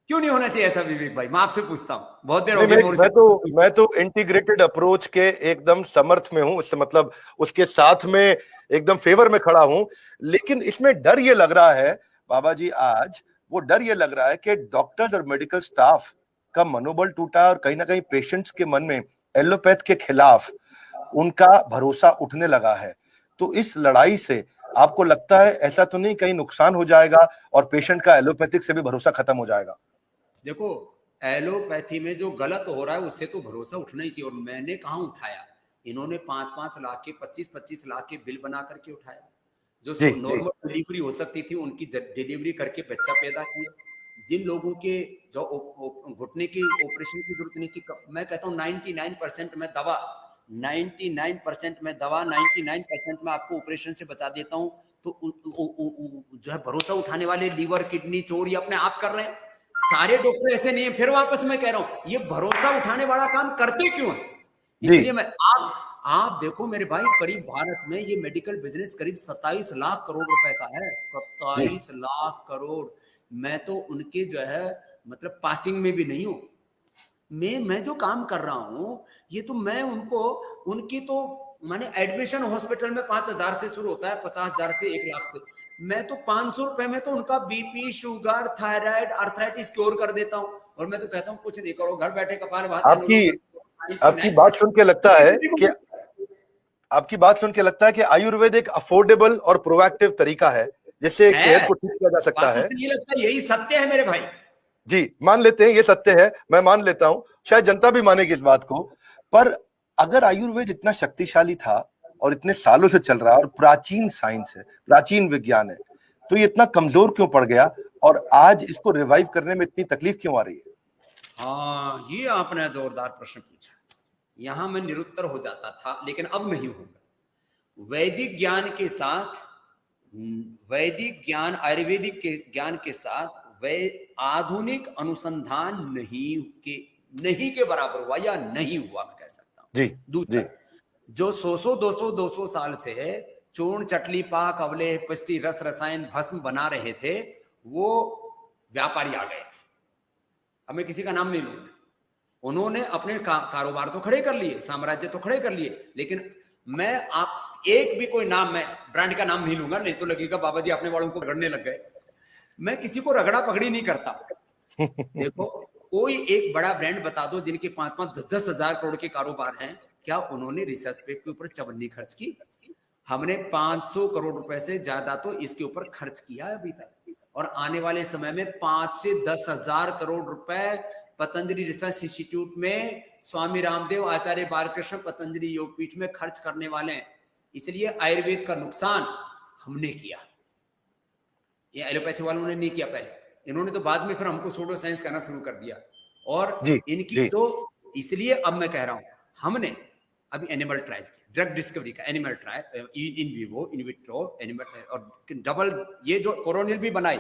क्यों नहीं होना चाहिए ऐसा विवेक भाई? मैं आपसे पूछता हूं, बहुत देर हो गई। मैं तो इंटीग्रेटेड अप्रोच के एकदम समर्थ में हूं, इससे मतलब उसके साथ में एकदम फेवर में खड़ा हूं। लेकिन इसमें डर ये लग रहा है बाबा जी, आज वो डर ये लग रहा है कि डॉक्टर्स और मेडिकल स्टाफ का मनोबल टूटा है और कहीं ना कहीं पेशेंट्स के मन में एलोपैथ के खिलाफ उनका भरोसा उठने लगा है। तो इस लड़ाई से आपको लगता है ऐसा तो नहीं कहीं नुकसान हो जाएगा और पेशेंट का एलोपैथिक से भी भरोसा खत्म हो जाएगा? देखो, एलोपैथी में जो गलत हो रहा है उससे तो भरोसा उठना ही चाहिए। और मैंने कहां उठाया, इन्होंने 5-5 लाख के, 25-25 लाख के बिल बना करके उठाया। जो नॉर्मल डिलीवरी हो सकती थी उनकी डिलीवरी करके बच्चा पैदा किया। जिन लोगों के जो घुटने की ऑपरेशन की जरूरत नहीं थी, मैं कहता हूँ 99% में दवा, 99% में दवा, 99% में आपको ऑपरेशन से बचा देता हूँ। तो जो है भरोसा उठाने वाले लीवर, किडनी चोर ये अपने आप कर रहे हैं। सारे डॉक्टर ऐसे नहीं है। फिर वापस मैं कह रहा हूं, ये भरोसा उठाने वाला काम करते क्यों है? इसलिए मैं आप देखो मेरे भाई, करीब भारत में ये मेडिकल बिजनेस करीब 27 लाख करोड़ रुपए का है। जी 27 लाख करोड़। मैं तो उनके जो है मतलब पासिंग में भी नहीं हूं। मैं जो काम कर रहा हूं, ये तो मैं उनको, उनकी तो माने एडमिशन हॉस्पिटल में 5,000 से शुरू होता है, 50,000 से 1 लाख से। मैं तो 500 रुपए में तो उनका BP, sugar, thyroid, arthritis cure कर देता हूं। और मैं तो कहता हूं कुछ नहीं करो, घर बैठे कपाल भाती आपकी बात सुन के लगता है कि आपकी बात सुन के लगता है कि आयुर्वेद एक अफोर्डेबल और प्रोएक्टिव तरीका है जिससे एक सेहत को ठीक किया जा सकता है। नहीं लगता यही सत्य है मेरे भाई। जी मान लेते हैं ये सत्य है, मैं मान लेता हूं, शायद जनता भी मानेगी इस बात को। पर अगर आयुर्वेद इतना शक्तिशाली था और इतने सालों से चल रहा है और प्राचीन साइंस है, प्राचीन विज्ञान है, तो ये इतना कमजोर क्यों पड़ गया और आज इसको रिवाइव करने में इतनी तकलीफ क्यों आ रही है? हाँ, ये आपने जोरदार प्रश्न पूछा। यहां मैं निरुत्तर हो जाता था, लेकिन अब नहीं होगा। वैदिक ज्ञान के साथ, वैदिक ज्ञान, आयुर्वेदिक के ज्ञान के साथ आधुनिक अनुसंधान नहीं के बराबर हुआ या नहीं हुआ, मैं कह सकता हूं। जी दूसरा, जो 200 साल से है चूर्ण, चटली, पाक, अवलेह, पुष्टि, रस, रसायन, भस्म बना रहे थे, वो व्यापारी आ गए थे। अब मैं किसी का नाम नहीं लूंगा। उन्होंने अपने कारोबार तो खड़े कर लिए, साम्राज्य तो खड़े कर लिए, लेकिन मैं आप एक भी कोई नाम, मैं ब्रांड का नाम नहीं लूंगा, नहीं तो लगेगा बाबा जी अपने वालों को रगड़ने लग गए। मैं किसी को रगड़ा पकड़ी नहीं करता। देखो, कोई एक बड़ा ब्रांड बता दो जिनके 5-5, 10-10 हजार करोड़ के कारोबार हैं, क्या उन्होंने रिसर्च पे के ऊपर चवन्नी खर्च की? हमने 500 करोड़ रुपए से ज्यादा तो इसके ऊपर खर्च किया है अभी तक, और आने वाले समय में 5 से 10 हजार करोड़ रुपए पतंजलि रिसर्च इंस्टीट्यूट में स्वामी रामदेव, आचार्य बालकृष्ण, पतंजलि योगपीठ में खर्च करने वाले हैं। इसलिए आयुर्वेद का नुकसान हमने किया, ये एलोपैथी वालों ने नहीं किया पहले। इन्होंने तो बाद में फिर हमको सूडो साइंस कहना शुरू कर दिया। और इनकी तो, इसलिए अब मैं कह रहा हूं, हमने अभी एनिमल ट्रायल किया, ड्रग डिस्कवरी का animal trial, in vivo, in vitro, animal, और डबल, ये जो कोरोनिल भी बनाई,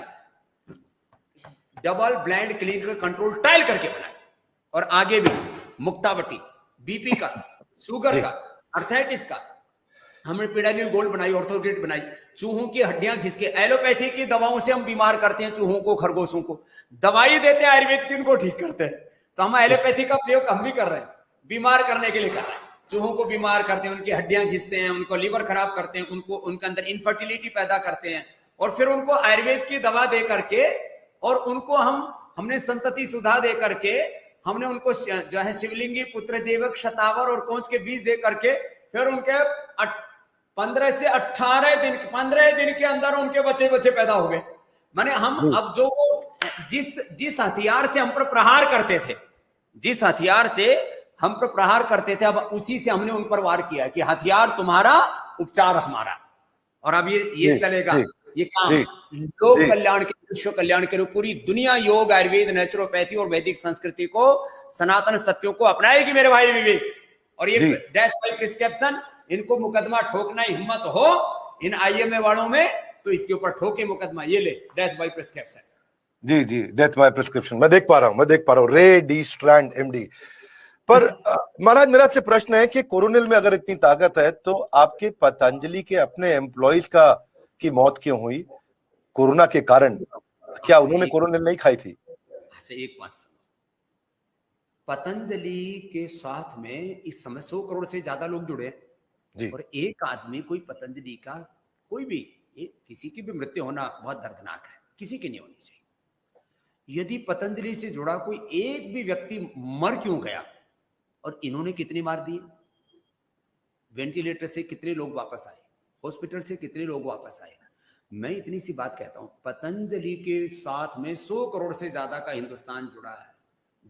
double blind clinical control trial करके बनाई। और आगे भी मुक्तावटी, बीपी का, शुगर का, अर्थराइटिस का, हमने पिडानिल गोल्ड बनाई, ऑर्थोग्रिड बनाई। चूहों की हड्डियां घिस के, एलोपैथी की दवाओं से हम बीमार करते हैं चूहों को, खरगोशों को, दवाई देते हैं आयुर्वेद की, उनको ठीक करते हैं। तो हम एलोपैथी का प्रयोग हम भी कर रहे हैं, बीमार करने के लिए कर रहे हैं। चूहों को बीमार करते हैं, उनकी हड्डियां घिसते हैं, उनको लीवर खराब करते हैं, उनको उनके अंदर इनफर्टिलिटी पैदा करते हैं, और फिर उनको आयुर्वेद की दवा दे करके, और उनको हमने संतति सुधा दे करके, हमने उनको जो है शिवलिंगी, पुत्र जेवक, शतावर और कोंच के बीज दे करके, फिर उनके 15 से 18 दिन, 15 दिन के अंदर उनके बच्चे पैदा हो गए। माने हम अब जो जिस हथियार से हम पर प्रहार करते थे, जिस हथियार से हम पर प्रहार करते थे, अब उसी से हमने उन पर वार किया कि हथियार तुम्हारा, उपचार हमारा। और अब ये चलेगा, ये काम लोक कल्याण के, विश्व कल्याण के लिए पूरी दुनिया योग, आयुर्वेद, नेचुरोपैथी और वैदिक संस्कृति को, सनातन सत्यों को अपनाएगी मेरे भाई विवेक। और ये डेथ बाय प्रिस्क्रिप्शन, इनको मुकदमा ठोकना हिम्मत हो इन आईएमए वालों में, तो इसके ऊपर ठोके मुकदमा, ये ले डेथ बाय प्रिस्क्रिप्शन। जी डेथ बाय प्रिस्क्रिप्शन मैं देख पा रहा हूं, रे डी स्ट्रैंड एमडी। पर महाराज, मेरा आपसे प्रश्न है कि कोरोनिल में अगर इतनी ताकत है, तो आपके पतंजलि के अपने एम्प्लॉइज की मौत क्यों हुई कोरोना के कारण? क्या उन्होंने कोरोनिल नहीं खाई थी? अच्छा, एक बात सुनो, पतंजलि के साथ में इस समय 100 करोड़ से ज्यादा लोग जुड़े जी। और एक आदमी, कोई पतंजलि का, कोई भी, किसी की भी मृत्यु होना बहुत दर्दनाक है, किसी की नहीं होनी चाहिए। यदि पतंजलि से जुड़ा कोई एक भी व्यक्ति मर क्यों गया, और इन्होंने कितनी मार दी, वेंटिलेटर से कितने लोग वापस आए, हॉस्पिटल से कितने लोग वापस आए। मैं इतनी सी बात कहता हूं, पतंजलि के साथ में 100 करोड़ से ज्यादा का हिंदुस्तान जुड़ा है।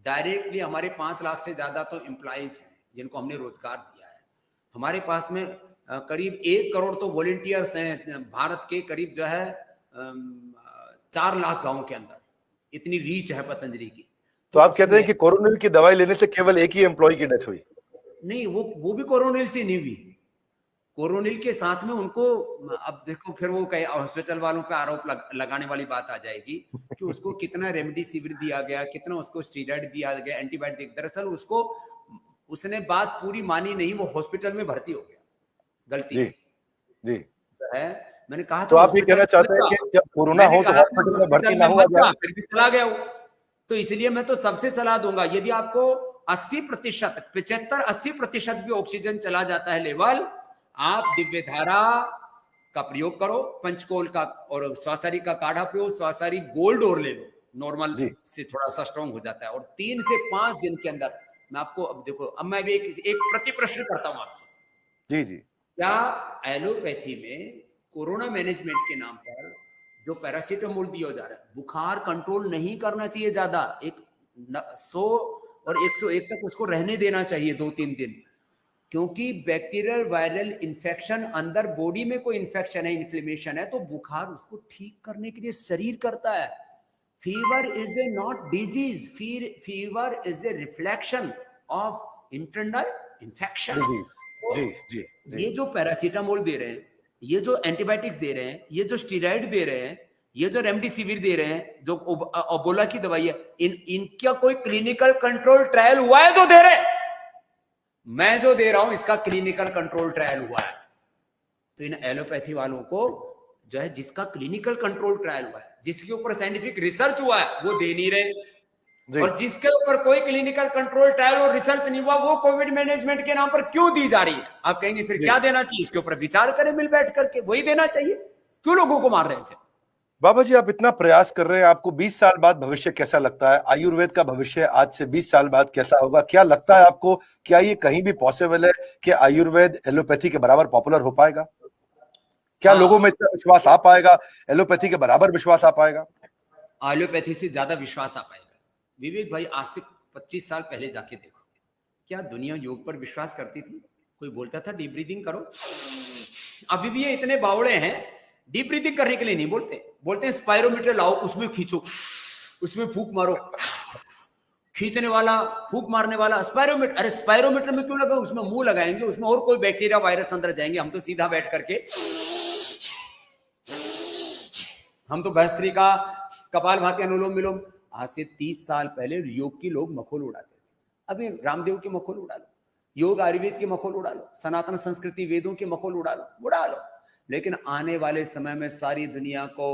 डायरेक्टली हमारे 5 लाख से ज्यादा तो एम्प्लॉइज हैं जिनको हमने रोजगार दिया है। हमारे पास में करीब 1 करोड़ तो वॉलेंटियर्स हैं भारत के, करीब जो है 4 लाख गांव के अंदर, इतनी रीच है पतंजलि की। तो आप कहते हैं कि कोरोनिल की दवाई लेने से केवल एक ही एम्प्लॉय की डेथ हुई? नहीं, वो भी कोरोनिल से नहीं हुई। कोरोनिल के साथ में उनको, अब देखो फिर वो कई हॉस्पिटल वालों पे आरोप लगाने वाली बात आ जाएगी कि उसको कितना रेमडेसिविर दिया गया, कितना उसको स्टीरॉइड दिया गया, एंटीबायोटिक। दरअसल उसको उसने बात पूरी मानी नहीं, वो हॉस्पिटल में भर्ती हो गया गलती जी से। जी। है, मैंने कहा तो था आप ये हॉस्पिटल कहना में चाहते मत हैं जा, कि जब कोरोना मैंने हो तो कहा था हॉस्पिटल में भर्ती हॉस्पिटल ना में हुआ मत जाए? जा, फिर भी चला गया वो। तो इसलिए मैं तो सबसे सलाह दूंगा, यदि आपको 80%, 75-80% भी ऑक्सीजन चला जाता है लेवल, आप दिव्य धारा का प्रयोग करो, पंचकोल का और स्वासारी का काढ़ा पियो, स्वासारी गोल्ड और ले लो, नॉर्मल जी से थोड़ा सा स्ट्रॉन्ग हो जाता है। और 3 से 5 दिन के अंदर मैं आपको, अब देखो, अब मैं भी एक प्रति प्रश्न करता हूं आपसे, जी जी क्या एलोपैथी में कोरोना मैनेजमेंट के नाम पर जो पैरासीटामोल दिया जा रहा है, बुखार कंट्रोल नहीं करना चाहिए ज्यादा, 100 और 101 तक उसको रहने देना चाहिए 2-3 दिन, क्योंकि बैक्टीरियल वायरल इंफेक्शन, अंदर बॉडी में कोई इंफेक्शन है, इन्फ्लेमेशन है, तो बुखार उसको ठीक करने के लिए शरीर करता है। Fever is a not disease, fever is a reflection of internal infection. जी जी जी जी ये जो पैरासीटामोल दे रहे हैं, ये जो एंटीबायोटिक्स दे रहे हैं, ये जो स्टीरॉइड दे रहे हैं, ये जो रेमडेसिविर दे रहे हैं, जो ओबोला की दवाई है, इनका कोई क्लिनिकल कंट्रोल ट्रायल हुआ है? जो दे रहे हैं, मैं जो दे रहा हूं इसका क्लिनिकल कंट्रोल ट्रायल हुआ है। तो इन एलोपैथी वालों को जो है, जिसका क्लिनिकल कंट्रोल ट्रायल हुआ है, जिसके ऊपर साइंटिफिक रिसर्च हुआ है, वो दे नहीं रहे, जी। और जिसके ऊपर कोई क्लिनिकल कंट्रोल ट्रायल और रिसर्च नहीं हुआ, वो कोविड मैनेजमेंट के नाम पर क्यों दी जा रही है? आप कहेंगे फिर क्या देना चाहिए, इसके ऊपर विचार करें मिल बैठ करके, वही देना चाहिए, क्यों लोगों को मार रहे थे? बाबा जी, आप इतना प्रयास कर रहे हैं, आपको 20 साल बाद भविष्य कैसा लगता है? आयुर्वेद का भविष्य आज से 20 साल बाद कैसा होगा? क्या लगता है आपको, क्या ये कहीं भी पॉसिबल है कि आयुर्वेद एलोपैथी के बराबर पॉपुलर हो पाएगा? क्या लोगों में इतना विश्वास आ पाएगा, एलोपैथी के बराबर विश्वास आ पाएगा? एलोपैथी से ज्यादा विश्वास आ पाएगा। विवेक भाई, आज से 25 साल पहले जाके देखो, क्या दुनिया योग पर विश्वास करती थी? कोई बोलता था डीप ब्रीदिंग करो? अभी भी ये इतने बावड़े हैं, डीप ब्रीदिंग करने के लिए नहीं बोलते, बोलते हैं स्पायरोमीटर लाओ, उसमें खींचो, उसमें फूंक मारो। खींचने वाला, फूंक मारने वाला स्पायरोमीटर, अरे स्पायरोमीटर में क्यों लगा? उसमें मुंह लगाएंगे, उसमें और कोई बैक्टीरिया वायरस अंदर जाएंगे, हम तो सीधा बैठ करके, हम तो भस्त्री का कपालभाति अनुलोम विलोम। आज से 30 साल पहले योग की लोग मखोल उड़ाते थे, अभी रामदेव की मखोल उड़ा लो, योग आयुर्वेद की मखोल उड़ा लो, सनातन संस्कृति वेदों की मखोल उड़ा लो। लेकिन आने वाले समय में सारी दुनिया को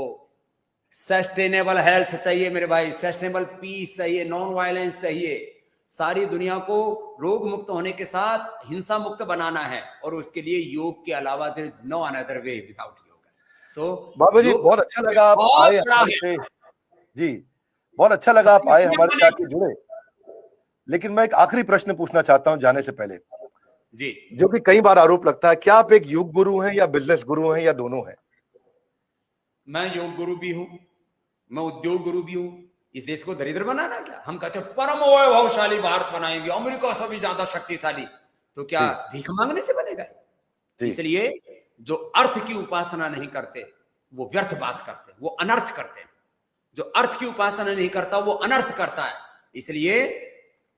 सस्टेनेबल हेल्थ चाहिए मेरे भाई, सस्टेनेबल पीस चाहिए, नॉन वायलेंस चाहिए। सारी दुनिया को रोग मुक्त होने के साथ हिंसा मुक्त बनाना है, और उसके लिए योग के अलावा there is no another way without yoga. So बाबा जी, बहुत अच्छा लगा आप आए हमारे से। जी, बहुत अच्छा लगा आप आए हमारे साथ जुड़े। लेकिन मैं एक आखिरी प्रश्न पूछना चाहता हूं जाने से पहले जी, जो कि कई बार आरोप लगता है, क्या आप एक योग गुरु हैं या बिजनेस गुरु हैं या दोनों हैं? मैं योग गुरु भी हूं, मैं उद्योग गुरु भी हूं। इस देश को दरिद्र बनाना क्या? हम कहते हैं परम वैभवशाली भारत बनाएंगे, अमेरिका से भी ज्यादा शक्तिशाली, तो क्या भीख मांगने से बनेगा? इसलिए जो अर्थ की उपासना नहीं करते वो व्यर्थ बात करते, वो अनर्थ करते हैं। जो अर्थ की उपासना नहीं करता वो अनर्थ करता है। इसलिए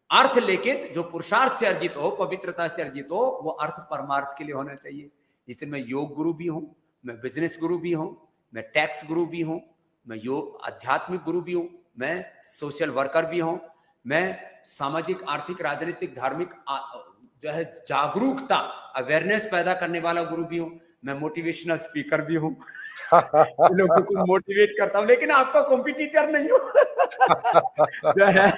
अर्थ, लेकिन जो पुरुषार्थ से अर्जित हो, पवित्रता से अर्जित हो, वो अर्थ परमार्थ के लिए होना चाहिए। इसलिए मैं योग गुरु भी हूं, मैं बिजनेस गुरु भी हूं, मैं टैक्स गुरु भी हूं, मैं योग आध्यात्मिक गुरु भी हूं, मैं सोशल वर्कर भी हूं, मैं सामाजिक, आर्थिक, राजनीतिक, धार्मिक जो है जागरूकता, अवेयरनेस पैदा करने वाला गुरु भी हूं, मैं मोटिवेशनल स्पीकर भी हूं। लोगों को मोटिवेट करता हूं, लेकिन आपका कॉम्पिटिटर नहीं हूं। जो है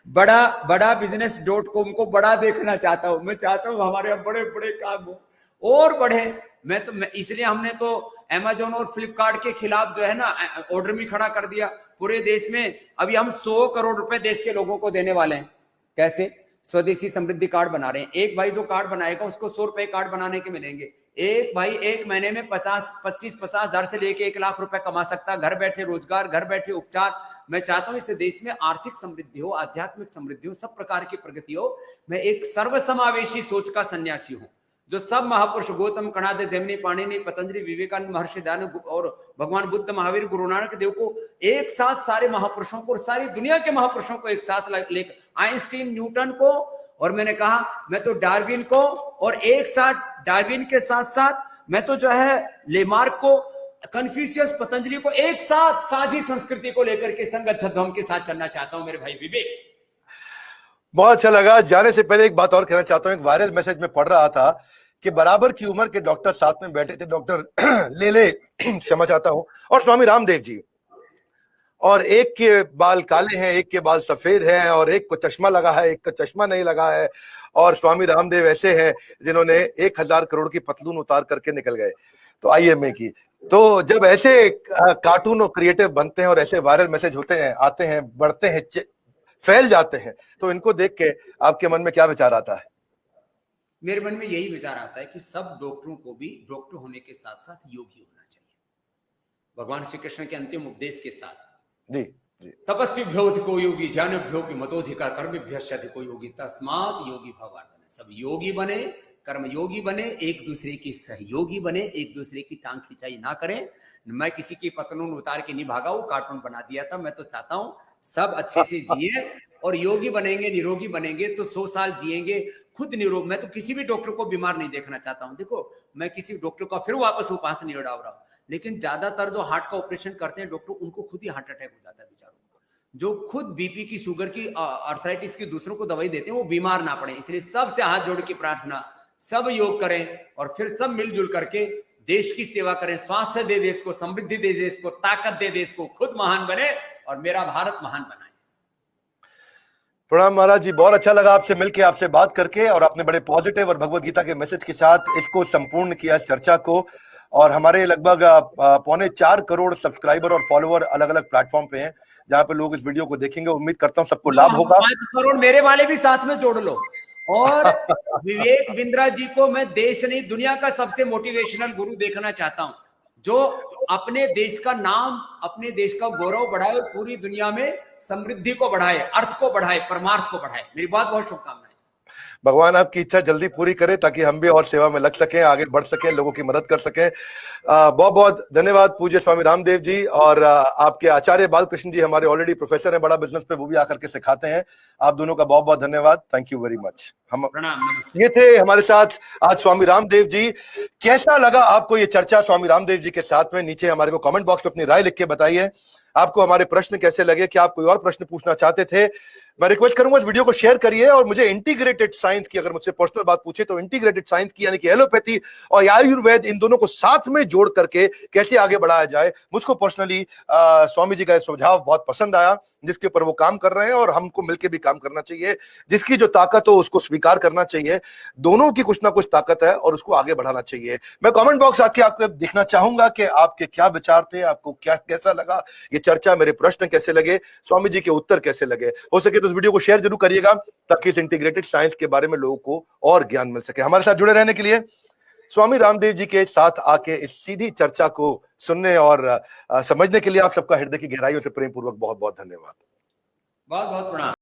बड़ा business.com को बड़ा देखना चाहता हूं। मैं चाहता हूं हमारे यहाँ बड़े बड़े काम हो और बढ़े। मैं इसलिए हमने तो Amazon और फ्लिपकार्ट के खिलाफ जो है ना ऑर्डर भी खड़ा कर दिया पूरे देश में। अभी हम 100 करोड़ रुपए देश के लोगों को देने वाले हैं। कैसे? स्वदेशी समृद्धि कार्ड बना रहे हैं। एक भाई जो कार्ड बनाएगा उसको 100 रुपए कार्ड बनाने के मिलेंगे। एक भाई एक महीने में 25 हजार से लेके 1 लाख रुपए कमा सकता है, घर बैठे रोजगार, घर बैठे उपचार। मैं चाहता हूं इस देश में आर्थिक समृद्धि हो, आध्यात्मिक समृद्धि हो, सब प्रकार की प्रगति हो। मैं एक सर्वसमावेशी सोच का सन्यासी हूं, जो सब महापुरुष गौतम, कणाद, जैमिनी, पाणिनि, पतंजलि, विवेकानंद, महर्षि दयानंद और भगवान बुद्ध, महावीर, गुरु नानक देव को एक साथ, सारे महापुरुषों को और सारी दुनिया के महापुरुषों को एक साथ लेकर, आइंस्टीन, न्यूटन को, और मैंने कहा मैं तो डार्विन को, और एक साथ डार्विन के साथ साथ मैं तो जो है लेमार्क को, कन्फ्यूशियस, पतंजलि को एक साथ साझी संस्कृति को लेकर के संगत छद्म के साथ चलना चाहता हूं मेरे भाई विवेक। बहुत अच्छा लगा। जाने से पहले एक बात और कहना चाहता हूँ। एक वायरल मैसेज में पढ़ रहा था कि बराबर की उम्र के डॉक्टर साथ में बैठे थे, डॉक्टर लेले क्षमा चाहता हूँ, और स्वामी रामदेव जी, और एक के बाल काले हैं, एक के बाल सफेद हैं, और एक को चश्मा लगा है, एक को चश्मा नहीं लगा है, और स्वामी रामदेव ऐसे हैं जिन्होंने 1,000 करोड़ की पतलून उतार करके निकल गए तो आईएमए की। तो जब ऐसे कार्टून और क्रिएटिव बनते हैं और ऐसे वायरल मैसेज होते हैं, आते हैं, बढ़ते हैं, फैल जाते हैं, तो इनको देख के आपके मन में क्या विचार आता है? मेरे मन में यही विचार आता है कि सब डॉक्टरों को भी डॉक्टर होने के साथ साथ योगी होना चाहिए, भगवान श्री कृष्ण के अंतिम उपदेश के साथ। जी जी। तपस्विभ्यो योगी ज्ञानिभ्यो मतोधिका कर्मभ्यश्चाधिको योगी तस्मात् योगी भवार्जन। सब योगी बने, कर्म योगी बने, एक दूसरे की सहयोगी बने, एक दूसरे की टांग खिंचाई ना करें। मैं किसी की पतलून उतार के नहीं भागा, वो कार्टून बना दिया था। मैं तो चाहता हूं सब अच्छे से जिए और योगी बनेंगे, निरोगी बनेंगे तो 100 साल जिएंगे, खुद निरोग। मैं तो किसी भी डॉक्टर को बीमार नहीं देखना चाहता हूं। देखो, मैं किसी डॉक्टर का फिर वापस उपास नहीं उड़ा रहा हूं, लेकिन ज्यादातर जो हार्ट का ऑपरेशन करते हैं डॉक्टर, उनको खुद ही हार्ट अटैक हो जाता है बेचारों को। जो खुद बीपी की, शुगर की, आर्थराइटिस की दूसरों को दवाई देते हैं, वो बीमार ना पड़े। इसलिए सबसे हाथ जोड़ के प्रार्थना, सब योग करें और फिर सब मिलजुल करके देश की सेवा करें। स्वास्थ्य दे देश को, समृद्धि दे देश को, ताकत दे देश को, खुद महान बने और मेरा भारत महान बनाए। प्रणाम महाराज जी, बहुत अच्छा लगा आपसे मिलके, आपसे बात करके, और आपने बड़े पॉजिटिव और भगवत गीता के मैसेज के साथ इसको संपूर्ण किया चर्चा को। और हमारे लगभग 3.25 करोड़ सब्सक्राइबर और फॉलोअर अलग अलग प्लेटफॉर्म पे हैं जहां पे लोग इस वीडियो को देखेंगे। उम्मीद करता हूं सबको लाभ होगा। 5 करोड़ मेरे वाले भी साथ में जोड़ लो। और विवेक बिंद्रा जी को मैं देश नहीं दुनिया का सबसे मोटिवेशनल गुरु देखना चाहता हूं, जो अपने देश का नाम, अपने देश का गौरव बढ़ाए और पूरी दुनिया में समृद्धि को बढ़ाए, अर्थ को बढ़ाए, परमार्थ को बढ़ाए। मेरी बहुत बहुत शुभकामनाएं। भगवान आपकी इच्छा जल्दी पूरी करे ताकि हम भी और सेवा में लग सकें, आगे बढ़ सकें, लोगों की मदद कर सकें। बहुत बहुत धन्यवाद पूज्य स्वामी रामदेव जी। और आपके आचार्य बालकृष्ण जी हमारे ऑलरेडी प्रोफेसर हैं बड़ा बिजनेस पे, वो भी आकर के सिखाते हैं। आप दोनों का बहुत बहुत धन्यवाद। Thank you very much. हम ये थे हमारे साथ आज स्वामी रामदेव जी। कैसा लगा आपको ये चर्चा स्वामी रामदेव जी के साथ में? नीचे हमारे को कमेंट बॉक्स में अपनी राय लिख के बताइए। आपको हमारे प्रश्न कैसे लगे? क्या आप कोई और प्रश्न पूछना चाहते थे? मैं रिक्वेस्ट करूंगा इस वीडियो को शेयर करिए, और मुझे इंटीग्रेटेड साइंस की, अगर मुझसे पर्सनल बात पूछे तो इंटीग्रेटेड साइंस की, यानी कि एलोपैथी और आयुर्वेद, इन दोनों को साथ में जोड़ करके कैसे आगे बढ़ाया जाए, मुझको पर्सनली स्वामी जी का सुझाव बहुत पसंद आया, जिसके ऊपर वो काम कर रहे हैं, और हमको मिलकर भी काम करना चाहिए। जिसकी जो ताकत हो उसको स्वीकार करना चाहिए। दोनों की कुछ ना कुछ ताकत है और उसको आगे बढ़ाना चाहिए। मैं कमेंट बॉक्स आके आपको दिखना चाहूंगा कि आपके क्या विचार थे, आपको क्या कैसा लगा ये चर्चा, मेरे प्रश्न कैसे लगे, स्वामी जी के उत्तर कैसे लगे। हो सके तो इस वीडियो को शेयर जरूर करिएगा ताकि इस इंटीग्रेटेड साइंस के बारे में लोगों को और ज्ञान मिल सके। हमारे साथ जुड़े रहने के लिए, स्वामी रामदेव जी के साथ आके इस सीधी चर्चा को सुनने और समझने के लिए आप सबका हृदय की गहराइयों से प्रेम पूर्वक बहुत बहुत धन्यवाद। बहुत बहुत प्रणाम।